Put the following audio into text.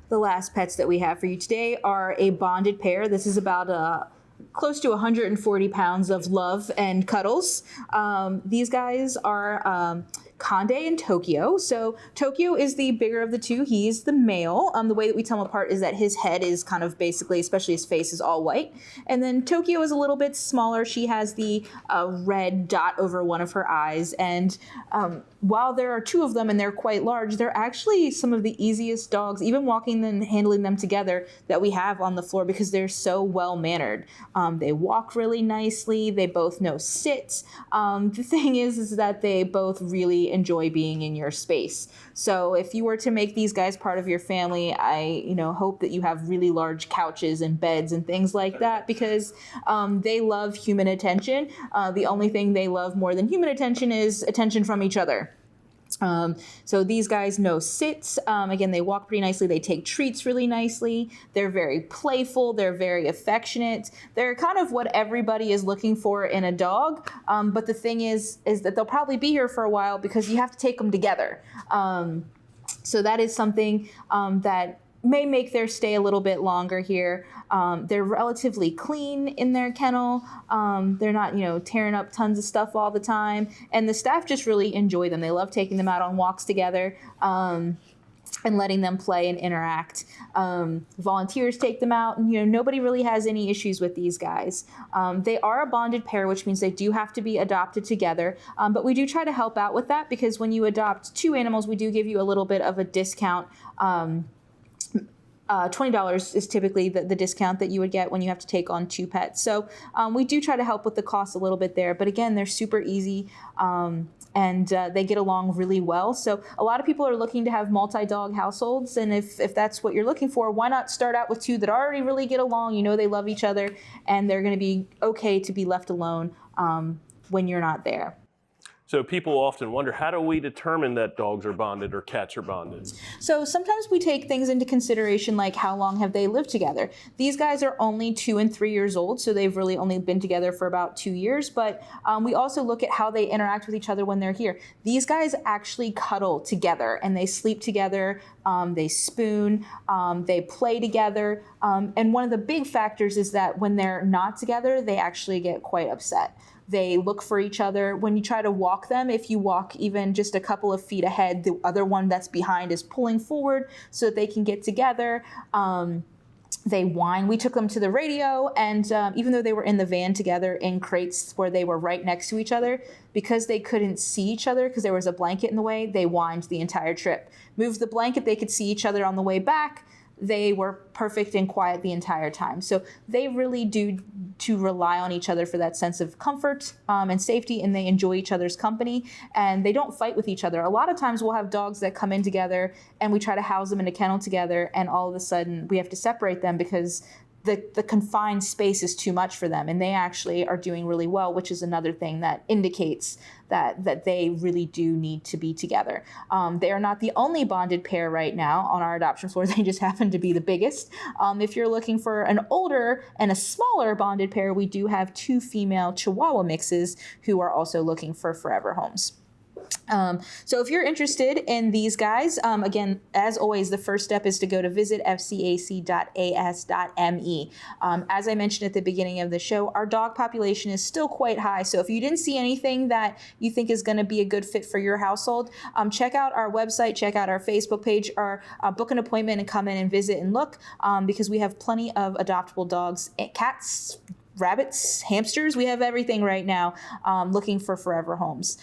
The last pets that we have for you today are a bonded pair. This is about close to 140 pounds of love and cuddles. These guys are Conde and Tokio. So Tokio is the bigger of the two. He's the male. The way that we tell him apart is that his head is kind of basically, especially his face, is all white. And then Tokio is a little bit smaller. She has the red dot over one of her eyes. And while there are two of them and they're quite large, they're actually some of the easiest dogs, even walking and handling them together, that we have on the floor because they're so well mannered. They walk really nicely. They both know sit. The thing is that they both really enjoy being in your space. So if you were to make these guys part of your family, I hope that you have really large couches and beds and things like that, because they love human attention. The only thing they love more than human attention is attention from each other. So these guys know sits. Again, they walk pretty nicely. They take treats really nicely. They're very playful. They're very affectionate. They're kind of what everybody is looking for in a dog. But the thing is that they'll probably be here for a while because you have to take them together. So that is something that may make their stay a little bit longer here. They're relatively clean in their kennel. They're not, tearing up tons of stuff all the time. And the staff just really enjoy them. They love taking them out on walks together and letting them play and interact. Volunteers take them out, and nobody really has any issues with these guys. They are a bonded pair, which means they do have to be adopted together. But we do try to help out with that, because when you adopt two animals, we do give you a little bit of a discount. $20 is typically the discount that you would get when you have to take on two pets. So we do try to help with the cost a little bit there. But again, they're super easy and they get along really well. So a lot of people are looking to have multi-dog households. And if that's what you're looking for, why not start out with two that already really get along? They love each other and they're going to be okay to be left alone when you're not there. So people often wonder, how do we determine that dogs are bonded or cats are bonded? So sometimes we take things into consideration, like how long have they lived together? These guys are only 2 and 3 years old, so they've really only been together for about 2 years. But we also look at how they interact with each other when they're here. These guys actually cuddle together and they sleep together. They spoon, they play together. And one of the big factors is that when they're not together, they actually get quite upset. They look for each other. When you try to walk them, if you walk even just a couple of feet ahead, the other one that's behind is pulling forward so that they can get together. They whine. We took them to the radio, and even though they were in the van together in crates where they were right next to each other, because they couldn't see each other because there was a blanket in the way, they whined the entire trip. Moved the blanket, they could see each other on the way back. They were perfect and quiet the entire time. So they really do to rely on each other for that sense of comfort and safety, and they enjoy each other's company, and they don't fight with each other. A lot of times we'll have dogs that come in together and we try to house them in a kennel together, and all of a sudden we have to separate them because the confined space is too much for them, and they actually are doing really well, which is another thing that indicates that they really do need to be together. They are not the only bonded pair right now on our adoption floor. They just happen to be the biggest. If you're looking for an older and a smaller bonded pair, we do have 2 female Chihuahua mixes who are also looking for forever homes. So if you're interested in these guys, again, as always, the first step is to go to visit fcac.as.me. As I mentioned at the beginning of the show, our dog population is still quite high. So if you didn't see anything that you think is going to be a good fit for your household, check out our website, check out our Facebook page, or book an appointment and come in and visit and look, because we have plenty of adoptable dogs, cats, rabbits, hamsters. We have everything right now, looking for forever homes.